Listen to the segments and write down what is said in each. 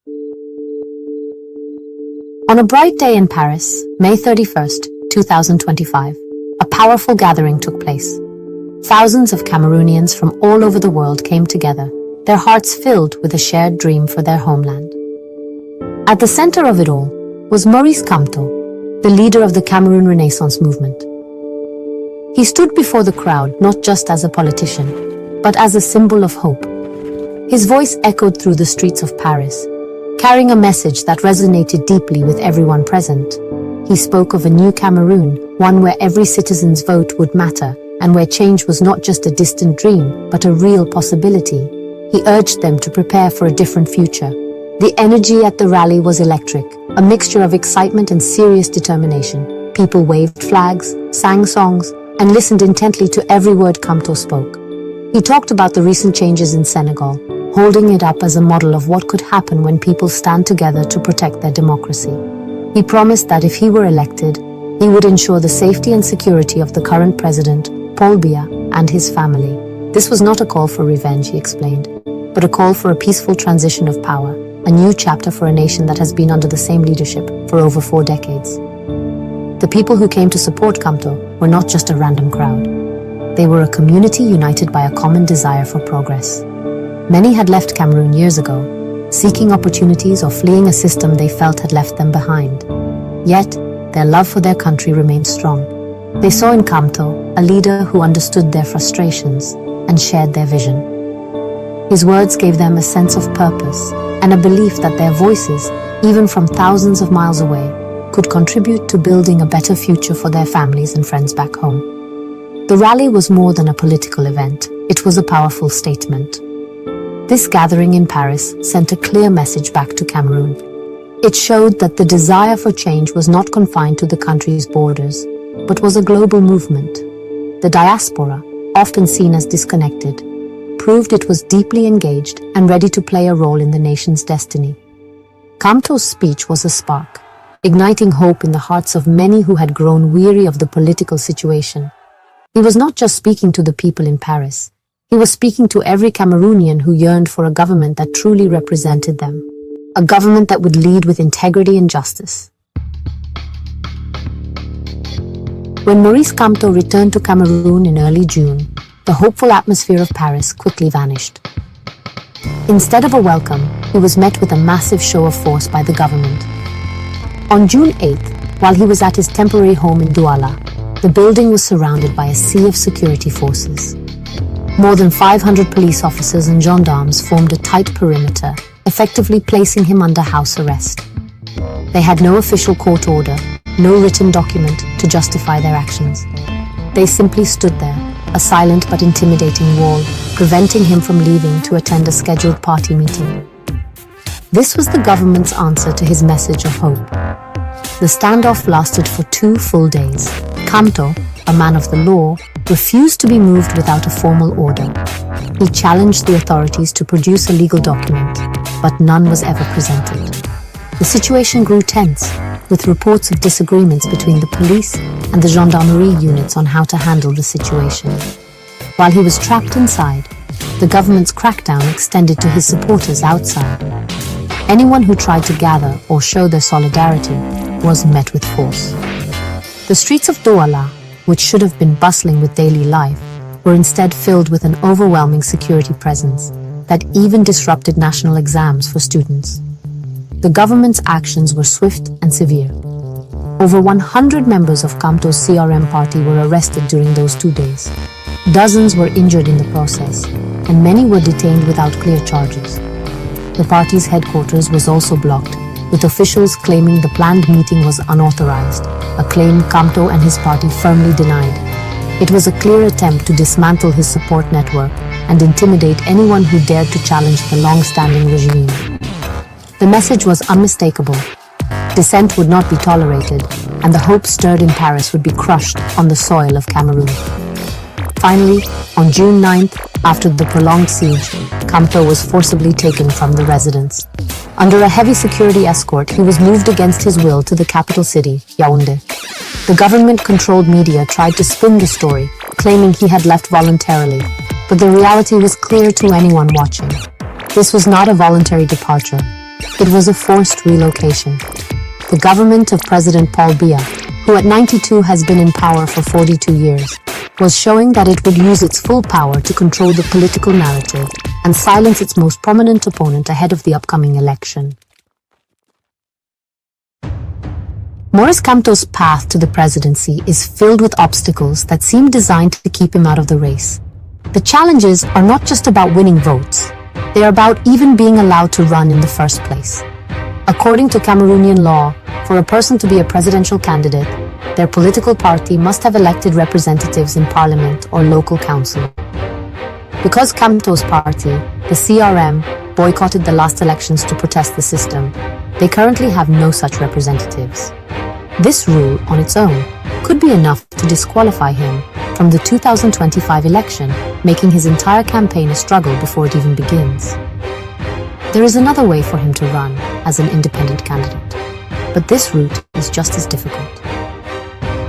On a bright day in Paris, May 31st, 2025, a powerful gathering took place. Thousands of Cameroonians from all over the world came together, their hearts filled with a shared dream for their homeland. At the center of it all was Maurice Kamto, the leader of the Cameroon Renaissance movement. He stood before the crowd not just as a politician, but as a symbol of hope. His voice echoed through the streets of Paris, carrying a message that resonated deeply with everyone present. He spoke of a new Cameroon, one where every citizen's vote would matter, and where change was not just a distant dream, but a real possibility. He urged them to prepare for a different future. The energy at the rally was electric, a mixture of excitement and serious determination. People waved flags, sang songs, and listened intently to every word Kamto spoke. He talked about the recent changes in Senegal, holding it up as a model of what could happen when people stand together to protect their democracy. He promised that if he were elected, he would ensure the safety and security of the current president, Paul Biya, and his family. This was not a call for revenge, he explained, but a call for a peaceful transition of power, a new chapter for a nation that has been under the same leadership for over 4 decades. The people who came to support Kamto were not just a random crowd. They were a community united by a common desire for progress. Many had left Cameroon years ago, seeking opportunities or fleeing a system they felt had left them behind. Yet, their love for their country remained strong. They saw in Kamto a leader who understood their frustrations and shared their vision. His words gave them a sense of purpose and a belief that their voices, even from thousands of miles away, could contribute to building a better future for their families and friends back home. The rally was more than a political event. It was a powerful statement. This gathering in Paris sent a clear message back to Cameroon. It showed that the desire for change was not confined to the country's borders, but was a global movement. The diaspora, often seen as disconnected, proved it was deeply engaged and ready to play a role in the nation's destiny. Kamto's speech was a spark, igniting hope in the hearts of many who had grown weary of the political situation. He was not just speaking to the people in Paris. He was speaking to every Cameroonian who yearned for a government that truly represented them, a government that would lead with integrity and justice. When Maurice Kamto returned to Cameroon in early June, the hopeful atmosphere of Paris quickly vanished. Instead of a welcome, he was met with a massive show of force by the government. On June 8th, while he was at his temporary home in Douala, the building was surrounded by a sea of security forces. More than 500 police officers and gendarmes formed a tight perimeter, effectively placing him under house arrest. They had no official court order, no written document to justify their actions. They simply stood there, a silent but intimidating wall, preventing him from leaving to attend a scheduled party meeting. This was the government's answer to his message of hope. The standoff lasted for 2 full days. Kamto, a man of the law, refused to be moved without a formal order. He challenged the authorities to produce a legal document, but none was ever presented. The situation grew tense, with reports of disagreements between the police and the gendarmerie units on how to handle the situation. While he was trapped inside, the government's crackdown extended to his supporters outside. Anyone who tried to gather or show their solidarity was met with force. The streets of Douala, which should have been bustling with daily life, were instead filled with an overwhelming security presence that even disrupted national exams for students. The government's actions were swift and severe. Over 100 members of Kamto's CRM party were arrested during those 2 days. Dozens were injured in the process, and many were detained without clear charges. The party's headquarters was also blocked, with officials claiming the planned meeting was unauthorized, a claim Kamto and his party firmly denied. It was a clear attempt to dismantle his support network and intimidate anyone who dared to challenge the long-standing regime. The message was unmistakable. Dissent would not be tolerated, and the hope stirred in Paris would be crushed on the soil of Cameroon. Finally, on June 9th, after the prolonged siege, Kamto was forcibly taken from the residence. Under a heavy security escort, he was moved against his will to the capital city, Yaoundé. The government-controlled media tried to spin the story, claiming he had left voluntarily, but the reality was clear to anyone watching. This was not a voluntary departure. It was a forced relocation. The government of President Paul Biya, who at 92 has been in power for 42 years, was showing that it would use its full power to control the political narrative and silence its most prominent opponent ahead of the upcoming election. Maurice Kamto's path to the presidency is filled with obstacles that seem designed to keep him out of the race. The challenges are not just about winning votes, they are about even being allowed to run in the first place. According to Cameroonian law, for a person to be a presidential candidate, their political party must have elected representatives in parliament or local council. Because Kamto's party, the CRM, boycotted the last elections to protest the system, they currently have no such representatives. This rule, on its own, could be enough to disqualify him from the 2025 election, making his entire campaign a struggle before it even begins. There is another way for him to run as an independent candidate, but this route is just as difficult.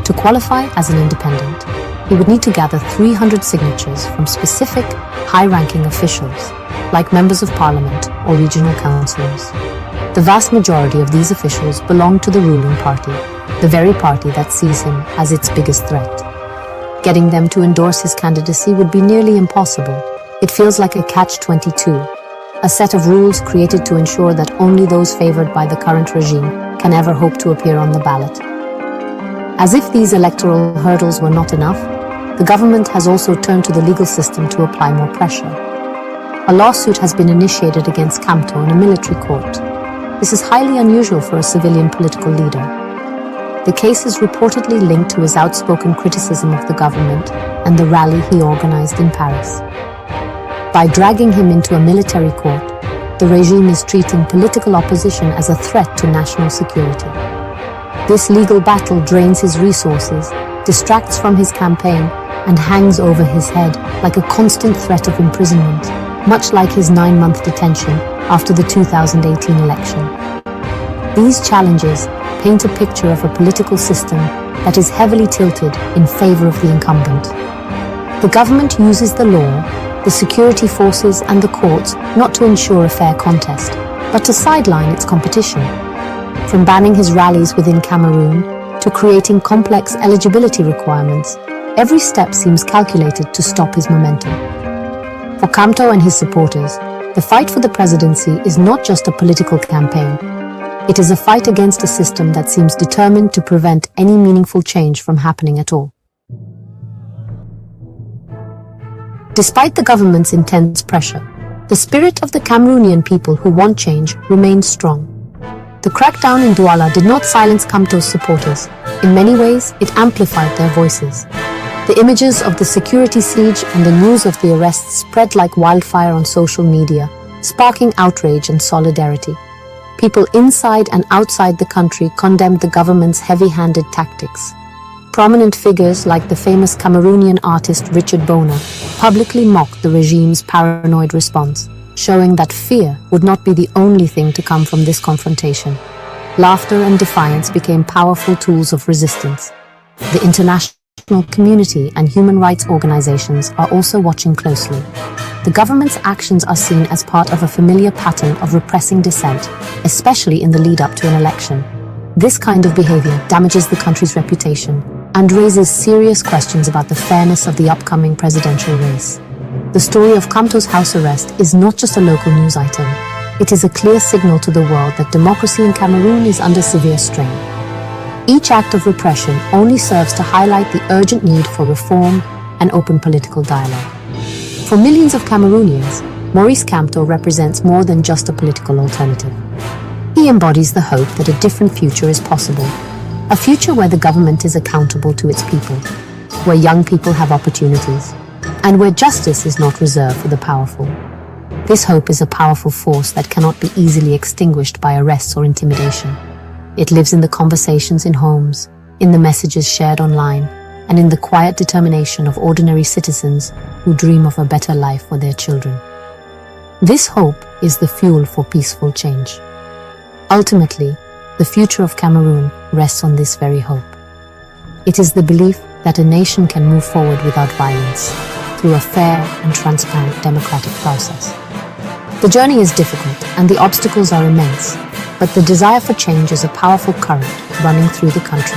To qualify as an independent, he would need to gather 300 signatures from specific, high-ranking officials, like members of parliament or regional councillors. The vast majority of these officials belong to the ruling party, the very party that sees him as its biggest threat. Getting them to endorse his candidacy would be nearly impossible. It feels like a catch-22, a set of rules created to ensure that only those favored by the current regime can ever hope to appear on the ballot. As if these electoral hurdles were not enough, the government has also turned to the legal system to apply more pressure. A lawsuit has been initiated against Kamto in a military court. This is highly unusual for a civilian political leader. The case is reportedly linked to his outspoken criticism of the government and the rally he organized in Paris. By dragging him into a military court, the regime is treating political opposition as a threat to national security. This legal battle drains his resources, distracts from his campaign, and hangs over his head like a constant threat of imprisonment, much like his 9-month detention after the 2018 election. These challenges paint a picture of a political system that is heavily tilted in favor of the incumbent. The government uses the law, the security forces, and the courts not to ensure a fair contest, but to sideline its competition. From banning his rallies within Cameroun to creating complex eligibility requirements, every step seems calculated to stop his momentum. For Kamto and his supporters, the fight for the presidency is not just a political campaign. It is a fight against a system that seems determined to prevent any meaningful change from happening at all. Despite the government's intense pressure, the spirit of the Cameroonian people who want change remains strong. The crackdown in Douala did not silence Kamto's supporters. In many ways, it amplified their voices. The images of the security siege and the news of the arrests spread like wildfire on social media, sparking outrage and solidarity. People inside and outside the country condemned the government's heavy-handed tactics. Prominent figures like the famous Cameroonian artist Richard Bona publicly mocked the regime's paranoid response, showing that fear would not be the only thing to come from this confrontation. Laughter and defiance became powerful tools of resistance. The international community and human rights organizations are also watching closely. The government's actions are seen as part of a familiar pattern of repressing dissent, especially in the lead-up to an election. This kind of behavior damages the country's reputation and raises serious questions about the fairness of the upcoming presidential race. The story of Kamto's house arrest is not just a local news item. It is a clear signal to the world that democracy in Cameroon is under severe strain. Each act of repression only serves to highlight the urgent need for reform and open political dialogue. For millions of Cameroonians, Maurice Kamto represents more than just a political alternative. He embodies the hope that a different future is possible, a future where the government is accountable to its people, where young people have opportunities, and where justice is not reserved for the powerful. This hope is a powerful force that cannot be easily extinguished by arrests or intimidation. It lives in the conversations in homes, in the messages shared online, and in the quiet determination of ordinary citizens who dream of a better life for their children. This hope is the fuel for peaceful change. Ultimately, the future of Cameroon rests on this very hope. It is the belief that a nation can move forward without violence, through a fair and transparent democratic process. The journey is difficult and the obstacles are immense, but the desire for change is a powerful current running through the country.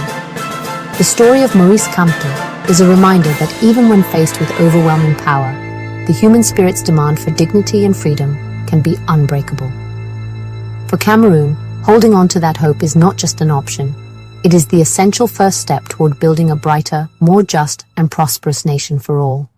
The story of Maurice Kamto is a reminder that even when faced with overwhelming power, the human spirit's demand for dignity and freedom can be unbreakable. For Cameroon, holding on to that hope is not just an option, it is the essential first step toward building a brighter, more just, and prosperous nation for all.